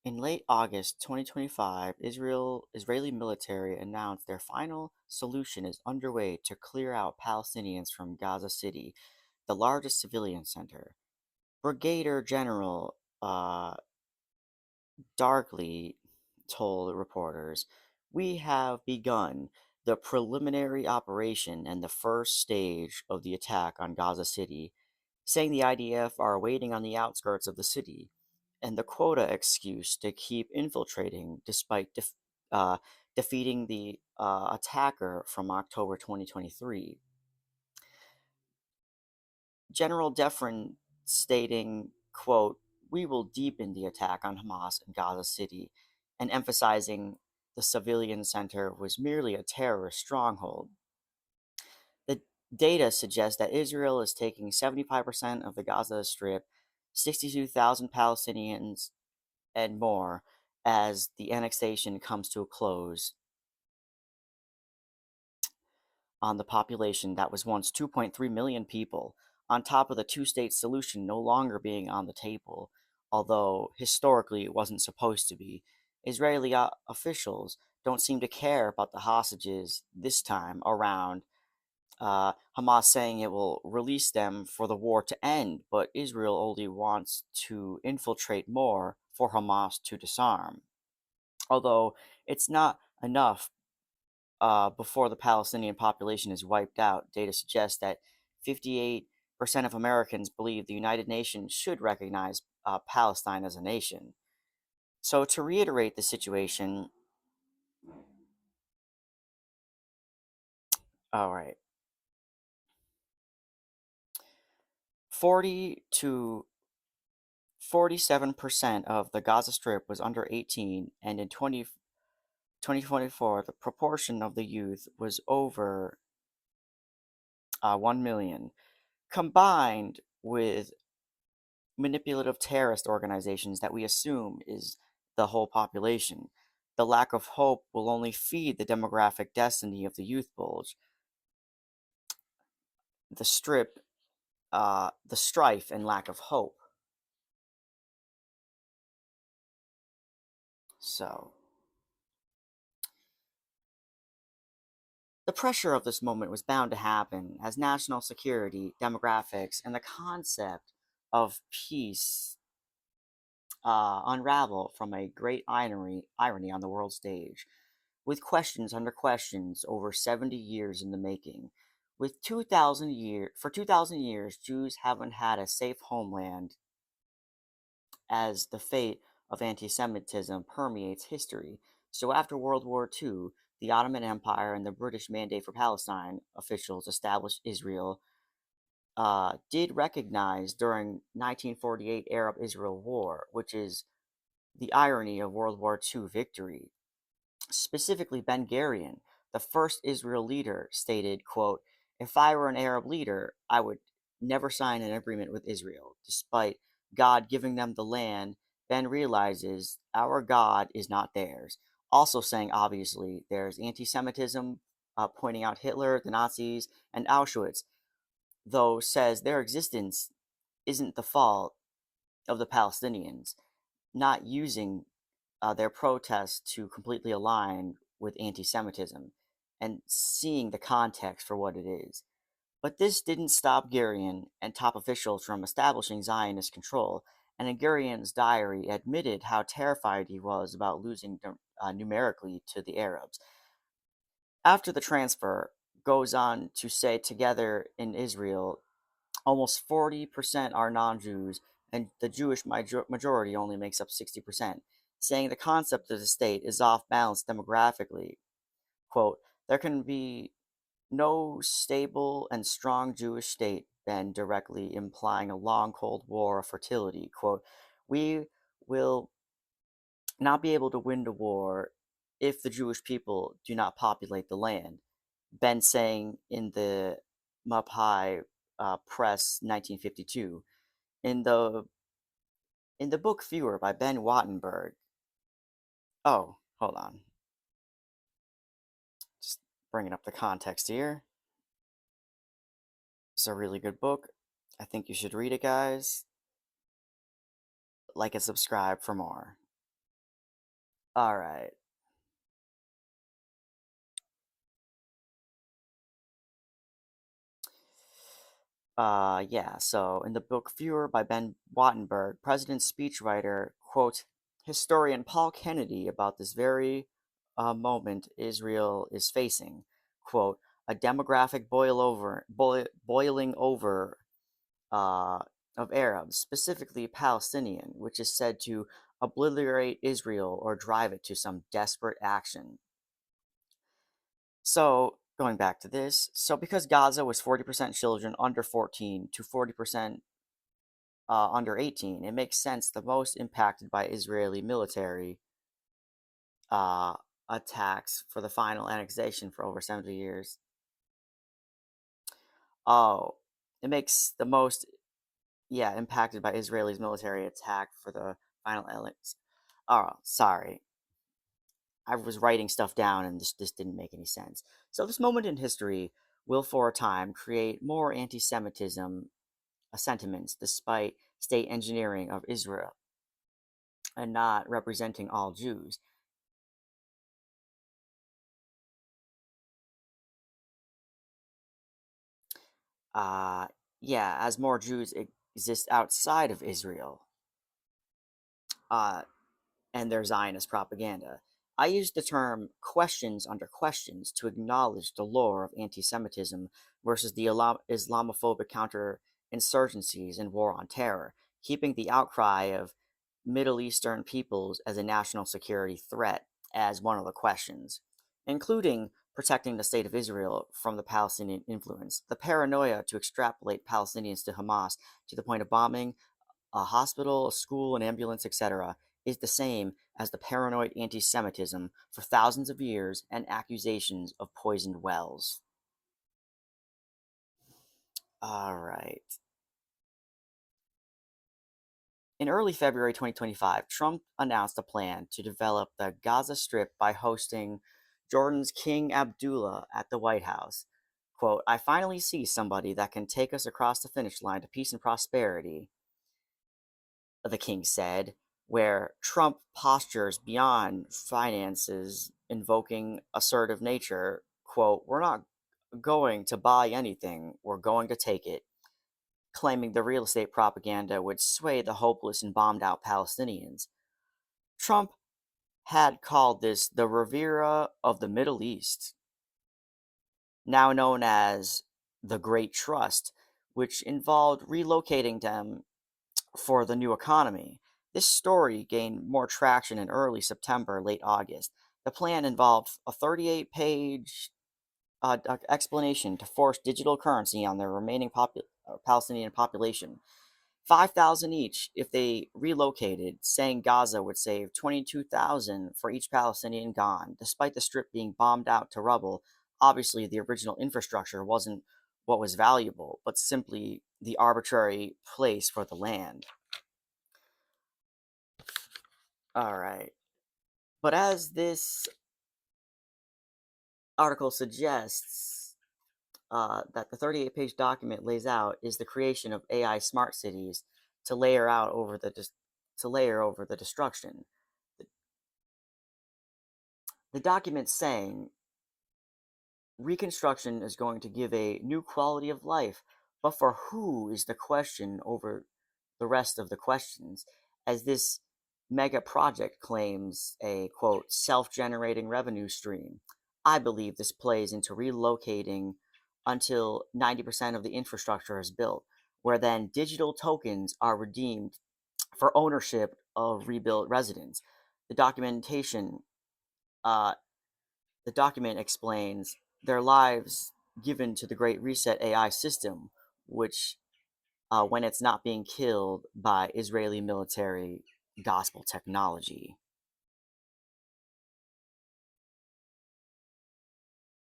In late August 2025, Israeli military announced their final solution is underway to clear out Palestinians from Gaza City, the largest civilian center. Brigadier General Darkly told reporters, "We have begun the preliminary operation and the first stage of the attack on Gaza City, saying the IDF are waiting on the outskirts of the city, and the quota excuse to keep infiltrating despite defeating the attacker from October 2023. General Defrin stating, quote, "We will deepen the attack on Hamas in Gaza City," and emphasizing the civilian center was merely a terrorist stronghold. The data suggests that Israel is taking 75% of the Gaza Strip, 62,000 Palestinians, and more as the annexation comes to a close on the population that was once 2.3 million people, on top of the two state solution no longer being on the table, although historically it wasn't supposed to be. Israeli officials don't seem to care about the hostages this time around. Hamas saying it will release them for the war to end, but Israel only wants to infiltrate more for Hamas to disarm. Although it's not enough before the Palestinian population is wiped out, data suggests that 58% of Americans believe the United Nations should recognize Palestine as a nation. So, to reiterate the situation, all right, 40 to 47% of the Gaza Strip was under 18, and in 2024, the proportion of the youth was over 1 million. Combined with manipulative terrorist organizations that we assume is the whole population. The lack of hope will only feed the demographic destiny of the youth bulge. The strip, the strife and lack of hope. So, the pressure of this moment was bound to happen as national security, demographics, and the concept of peace unravel from a great irony on the world stage, with questions under questions over 70 years in the making. For 2000 years, Jews haven't had a safe homeland as the fate of anti-Semitism permeates history. So after World War II, the Ottoman Empire and the British Mandate for Palestine officials established Israel did recognize during 1948 Arab-Israel War, which is the irony of World War II victory. Specifically, Ben Gurion, the first Israel leader, stated, quote, "If I were an Arab leader, I would never sign an agreement with Israel. Despite God giving them the land, Ben realizes our God is not theirs." Also saying, obviously, there's anti-Semitism, pointing out Hitler, the Nazis, and Auschwitz, though says their existence isn't the fault of the Palestinians, not using their protests to completely align with anti Semitism and seeing the context for what it is. But this didn't stop Gurion and top officials from establishing Zionist control, and in Gurion's diary admitted how terrified he was about losing numerically to the Arabs. After the transfer, goes on to say together in Israel, almost 40% are non Jews, and the Jewish majority only makes up 60%, saying the concept of the state is off balance demographically. Quote, "There can be no stable and strong Jewish state," Ben directly implying a long Cold War of fertility. Quote, "We will not be able to win the war if the Jewish people do not populate the land." Ben saying in the Mapai Press 1952. In the book Fewer by Ben Wattenberg. Oh, hold on. Just bringing up the context here. It's a really good book. I think you should read it, guys. Like and subscribe for more. All right. Yeah, so in the book Fewer by Ben Wattenberg, President's speechwriter quotes historian Paul Kennedy about this very moment Israel is facing. Quote, a demographic boiling over uh, of Arabs, specifically Palestinian, which is said to obliterate Israel or drive it to some desperate action. So, going back to this, so because Gaza was 40% children under 14 to 40% under 18, it makes sense the most impacted by Israeli military uh, attacks for the final annexation for over 70 years. Oh, it makes the most, yeah, impacted by Israel's military attack for the final annex. Oh, sorry. I was writing stuff down and this didn't make any sense. So, this moment in history will for a time create more anti Semitism sentiments despite state engineering of Israel and not representing all Jews. Uh, yeah, as more Jews exist outside of Israel uh, and their Zionist propaganda. I use the term questions under questions to acknowledge the lore of anti Semitism versus the Islamophobic counterinsurgencies and war on terror, keeping the outcry of Middle Eastern peoples as a national security threat as one of the questions, including protecting the state of Israel from the Palestinian influence. The paranoia to extrapolate Palestinians to Hamas to the point of bombing a hospital, a school, an ambulance, etc., is the same as the paranoid anti Semitism for thousands of years and accusations of poisoned wells. All right. In early February 2025, Trump announced a plan to develop the Gaza Strip by hosting Jordan's King Abdullah at the White House. Quote, I finally see somebody that can take us across the finish line to peace and prosperity, the king said, where Trump postures beyond finances, invoking assertive nature. Quote, we're not going to buy anything, we're going to take it, claiming the real estate propaganda would sway the hopeless and bombed out Palestinians. Trump had called this the Riviera of the Middle East, now known as the Great Trust, which involved relocating them for the new economy. This story gained more traction in early September, late August. The plan involved a 38-page explanation to force digital currency on the remaining Palestinian population, 5,000 each if they relocated, saying Gaza would save 22,000 for each Palestinian gone. Despite the strip being bombed out to rubble, obviously the original infrastructure wasn't what was valuable, but simply the arbitrary place for the land. All right. But as this article suggests, that the 38-page document lays out is the creation of AI smart cities to layer out over to layer over the destruction. The, the document saying reconstruction is going to give a new quality of life, but for who is the question over the rest of the questions, as this mega project claims a quote self generating revenue stream. I believe this plays into relocating until 90% of the infrastructure is built, where then digital tokens are redeemed for ownership of rebuilt residents. The documentation uh, the document explains their lives given to the Great Reset AI system, which, when it's not being killed by Israeli military gospel technology.